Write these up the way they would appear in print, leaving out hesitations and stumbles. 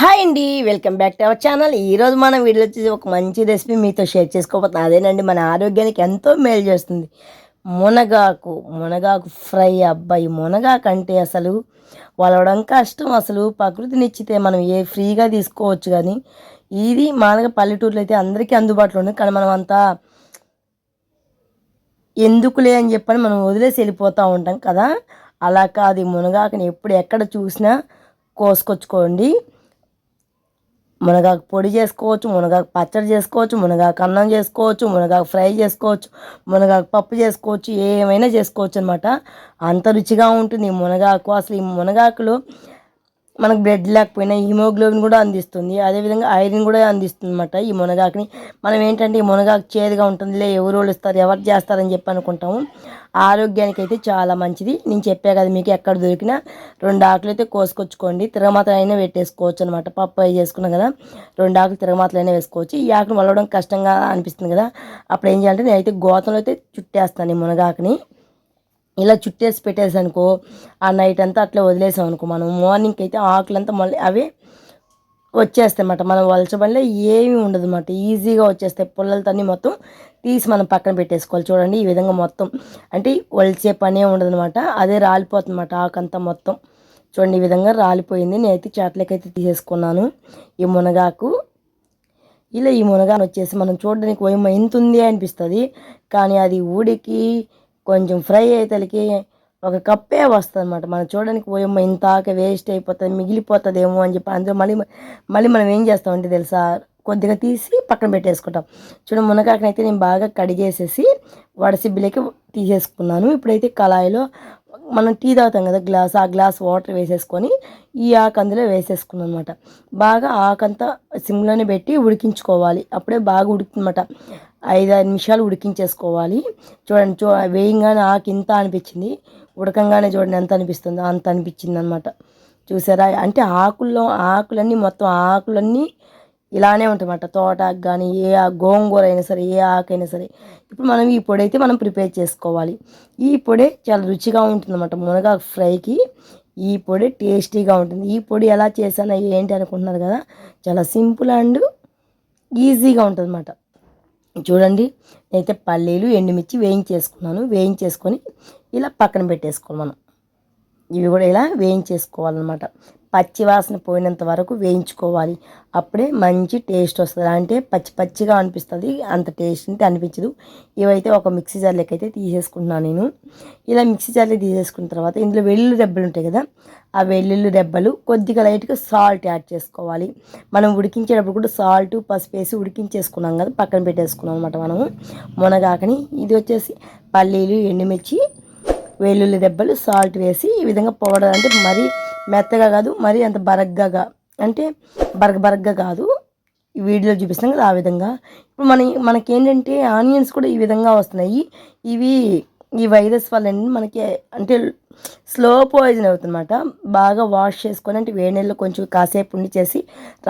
Hi అండి, welcome back to our channel. ఈరోజు మన వీడియో వచ్చేసి ఒక మంచి రెసిపీ మీతో షేర్ చేసుకోబోతున్నాను. అదేనండి, మన ఆరోగ్యానికి ఎంతో మేలు చేస్తుంది మునగాకు ఫ్రై. అబ్బాయి మునగాకు అంటే అసలు వలవడం కష్టం. అసలు ప్రకృతినిచ్చితే మనం ఫ్రీగా తీసుకోవచ్చు, కానీ ఇది మామూలుగా పల్లెటూరులో అయితే అందరికీ అందుబాటులో ఉంది. కానీ మనం అంతా ఎందుకులే అని చెప్పని మనం వదిలేసి వెళ్ళిపోతూ ఉంటాం కదా. అలా కాదు, ఈ మునగాకుని ఎప్పుడు ఎక్కడ చూసినా కోసుకొచ్చుకోండి. మునగాకు పొడి చేసుకోవచ్చు, మునగాకు పచ్చడి చేసుకోవచ్చు, మునగాకు అన్నం చేసుకోవచ్చు, మునగాకు ఫ్రై చేసుకోవచ్చు, మునగాకు పప్పు చేసుకోవచ్చు, ఏమైనా చేసుకోవచ్చు అనమాట. అంత రుచిగా ఉంటుంది ఈ మునగాకు. అసలు ఈ మునగాకులో మనకు బ్లడ్ లేకపోయినా హిమోగ్లోబిన్ కూడా అందిస్తుంది, అదేవిధంగా ఐరన్ కూడా అందిస్తుంది అనమాట. ఈ మునగాకుని మనం ఏంటంటే ఈ మునగాకు చేదుగా ఉంటుందిలే, ఎవరు ఇస్తారు, ఎవరు చేస్తారని చెప్పి అనుకుంటాము. ఆరోగ్యానికి అయితే చాలా మంచిది. నేను చెప్పా కదా, మీకు ఎక్కడ దొరికినా 2 ఆకులు అయితే కోసుకొచ్చుకోండి. తిరగమాతలు అయినా పెట్టేసుకోవచ్చు అనమాట. పప్పు అవి చేసుకున్నాం కదా, 2 ఆకులు తిరగమాతలు అయినా వేసుకోవచ్చు. ఈ ఆకును వలవడం కష్టంగా అనిపిస్తుంది కదా, అప్పుడు ఏం చేయాలంటే నేనైతే గోతంలో అయితే చుట్టేస్తాను ఈ మునగాకుని. ఇలా చుట్టేసి పెట్టేసి అనుకో, ఆ నైట్ అంతా అట్లా వదిలేసాం అనుకో, మనం మార్నింగ్కి అయితే ఆకులంతా మళ్ళీ అవి వచ్చేస్తాయి అన్నమాట. మనం వలచబడిలో ఏమీ ఉండదు అన్నమాట, ఈజీగా వచ్చేస్తాయి. పుల్లలతో మొత్తం తీసి మనం పక్కన పెట్టేసుకోవాలి. చూడండి, ఈ విధంగా మొత్తం అంటే వలిచే పనే ఉండదు అనమాట. అదే రాలిపోతుంది అన్నమాట ఆకంతా మొత్తం. చూడండి, ఈ విధంగా రాలిపోయింది. నేనైతే చాట్లకైతే తీసేసుకున్నాను ఈ మునగాకు. ఇలా ఈ మునగాకు వచ్చేసి మనం చూడడానికి ఎంత ఉంది అనిపిస్తుంది, కానీ అది ఊడికి కొంచెం ఫ్రై అయ్యేతలకి ఒక కప్పే వస్తుంది అనమాట. మనం చూడడానికి పోయమ్మ ఇంత వేస్ట్ అయిపోతుంది, మిగిలిపోతుందేమో అని చెప్పి అందులో మళ్ళీ మళ్ళీ మనం ఏం చేస్తామంటే తెలుసా, కొద్దిగా తీసి పక్కన పెట్టేసుకుంటాం. చూడ మునగాకనైతే నేను బాగా కడిగేసేసి వడసిబ్బిలోకి తీసేసుకున్నాను. ఇప్పుడైతే కళాయిలో మనం టీ తాగుతాం కదా గ్లాస్, ఆ గ్లాస్ వాటర్ వేసేసుకొని ఈ ఆకు అందులో వేసేసుకున్నాం అనమాట. బాగా ఆకంతా సిమ్లోనే పెట్టి ఉడికించుకోవాలి. అప్పుడే బాగా ఉడుకుతుందన్నమాట. 5-6 నిమిషాలు ఉడికించేసుకోవాలి. చూడండి, వేయంగానే ఆకు ఇంత అనిపించింది, ఉడకంగానే చూడండి ఎంత అనిపిస్తుందో అంత అనిపించింది అనమాట. చూసారా, అంటే ఆకులన్నీ మొత్తం ఆకులన్నీ ఇలానే ఉంటాయన్నమాట. తోటాకు కానీ గోంగూర అయినా సరే, ఏ ఆకైనా సరే. ఇప్పుడు మనం ఈ పొడి అయితే మనం ప్రిపేర్ చేసుకోవాలి. ఈ పొడి చాలా రుచిగా ఉంటుందన్నమాట. మునగాకు ఫ్రైకి ఈ పొడి టేస్టీగా ఉంటుంది. ఈ పొడి ఎలా చేశానో ఏంటి అనుకుంటున్నారు కదా, చాలా సింపుల్ అండ్ ఈజీగా ఉంటుంది అన్నమాట. చూడండి, నేనైతే పల్లీలు ఎండుమిర్చి వేయించేసుకొని ఇలా పక్కన పెట్టుకోవాలి. మనం ఇవి కూడా ఇలా వేయించేసుకోవాలన్నమాట. పచ్చి వాసన పోయినంత వరకు వేయించుకోవాలి. అప్పుడే మంచి టేస్ట్ వస్తుంది. అంటే పచ్చిగా అనిపిస్తుంది, అంత టేస్ట్ అంటే అనిపించదు. ఇవైతే ఒక మిక్సీ జార్లోకి అయితే తీసేసుకుంటున్నాను నేను. ఇలా మిక్సీ జార్లో తీసేసుకున్న తర్వాత ఇందులో వెల్లుల్లి రెబ్బలు ఉంటాయి కదా, ఆ వెల్లుల్లి రెబ్బలు కొద్దిగా లైట్గా సాల్ట్ యాడ్ చేసుకోవాలి. మనం ఉడికించేటప్పుడు కూడా సాల్ట్ పసుపు వేసి ఉడికించేసుకున్నాం కదా, పక్కన పెట్టేసుకున్నాం అనమాట మనము మునగాకని. ఇది వచ్చేసి పల్లీలు ఎండుమిర్చి వెల్లుల్లి దెబ్బలు సాల్ట్ వేసి ఈ విధంగా పౌడర్, అంటే మరీ మెత్తగా కాదు, మరీ అంత అంటే బరగగా కాదు, ఈ వీడియోలో చూపిస్తాం కదా ఆ విధంగా. ఇప్పుడు మనకేంటంటే ఆనియన్స్ కూడా ఈ విధంగా వస్తున్నాయి. ఈ వైరస్ వల్ల మనకి అంటే స్లో పాయిజన్ అవుతుందన్నమాట. బాగా వాష్ చేసుకొని, అంటే వేడి నీళ్ళు కొంచెం కాసేపు ఉండి చేసి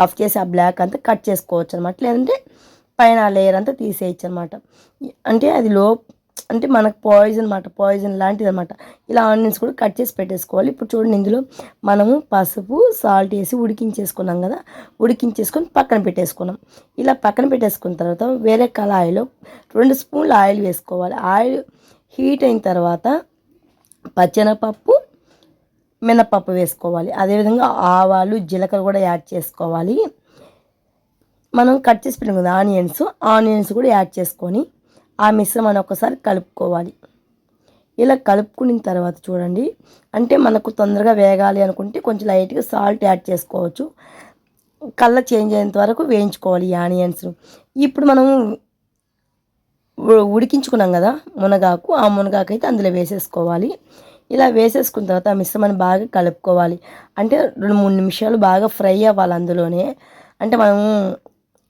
రఫ్ చేసి ఆ బ్లాక్ అంతా కట్ చేసుకోవచ్చు అనమాట. లేదంటే పైన ఆ లేయర్ అంతా తీసేయచ్చు అనమాట. అంటే అది అంటే మనకు పాయిజన్ లాంటిది అనమాట. ఇలా ఆనియన్స్ కూడా కట్ చేసి పెట్టేసుకోవాలి. ఇప్పుడు చూడండి, ఇందులో మనము పసుపు సాల్ట్ వేసి ఉడికించేసుకున్నాం కదా, ఉడికించేసుకొని పక్కన పెట్టేసుకున్నాం. ఇలా పక్కన పెట్టేసుకున్న తర్వాత వేరే కళాయిలో 2 స్పూన్లు ఆయిల్ వేసుకోవాలి. ఆయిల్ హీట్ అయిన తర్వాత పచ్చెనపప్పు మినపప్పు వేసుకోవాలి. అదేవిధంగా ఆవాలు జీలకర్ర కూడా యాడ్ చేసుకోవాలి. మనం కట్ చేసి పెట్టాం కదా ఆనియన్స్ కూడా యాడ్ చేసుకొని ఆ మిశ్రమాన్ని ఒకసారి కలుపుకోవాలి. ఇలా కలుపుకున్న తర్వాత చూడండి, అంటే మనకు తొందరగా వేగాలి అనుకుంటే కొంచెం లైట్గా సాల్ట్ యాడ్ చేసుకోవచ్చు. కలర్ చేంజ్ అయ్యేంత వరకు వేయించుకోవాలి ఈ ఆనియన్స్. ఇప్పుడు మనం ఉడికించుకున్నాం కదా మునగాకు, ఆ మునగాకు అయితే అందులో వేసేసుకోవాలి. ఇలా వేసేసుకున్న తర్వాత ఆ మిశ్రమాన్ని బాగా కలుపుకోవాలి. అంటే 2-3 నిమిషాలు బాగా ఫ్రై అవ్వాలి అందులోనే. అంటే మనము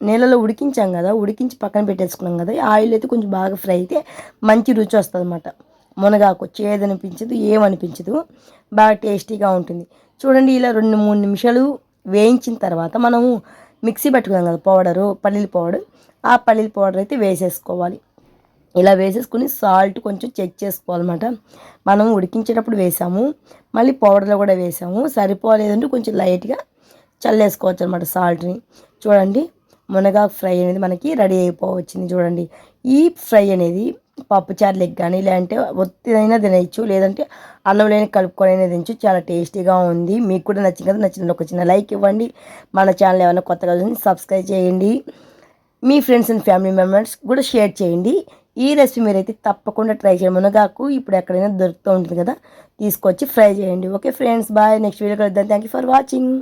నీళ్ళలో ఉడికించాం కదా, ఉడికించి పక్కన పెట్టేసుకున్నాం కదా, ఆయిల్ అయితే కొంచెం బాగా ఫ్రై అయితే మంచి రుచి వస్తుంది అన్నమాట. మునగాకు చేదనిపించదు, ఏమనిపించదు, బాగా టేస్టీగా ఉంటుంది. చూడండి, ఇలా 2-3 నిమిషాలు వేయించిన తర్వాత మనము మిక్సీ పెట్టుకున్నాం కదా పల్లీల పౌడర్, ఆ పల్లీల పౌడర్ అయితే వేసేసుకోవాలి. ఇలా వేసేసుకుని సాల్ట్ కొంచెం చెక్ చేసుకోవాలన్నమాట. మనం ఉడికించేటప్పుడు వేసాము, మళ్ళీ పౌడర్లో కూడా వేసాము, సరిపోలేదంటే కొంచెం లైట్గా చల్లేసుకోవచ్చు అనమాట సాల్ట్ని. చూడండి మునగాకు ఫ్రై అనేది మనకి రెడీ అయిపోవచ్చింది. చూడండి ఈ ఫ్రై అనేది పప్పుచారులకు కానీ లేదంటే ఒత్తిదైనా తినేయచ్చు, లేదంటే అన్నం లేని కలుపుకొని తినచ్చు. చాలా టేస్టీగా ఉంది. మీకు కూడా నచ్చింది కదా, నచ్చిన ఒక చిన్న లైక్ ఇవ్వండి. మన ఛానల్ ఏమైనా కొత్తగా సబ్స్క్రైబ్ చేయండి. మీ ఫ్రెండ్స్ అండ్ ఫ్యామిలీ మెంబర్స్ కూడా షేర్ చేయండి. ఈ రెసిపీ మీరైతే తప్పకుండా ట్రై చేయండి. మునగాకు ఇప్పుడు ఎక్కడైనా దొరుకుతూ ఉంటుంది కదా, తీసుకొచ్చి ఫ్రై చేయండి. Okay friends, bye. Next video కలుద్దాం. Thank you for watching.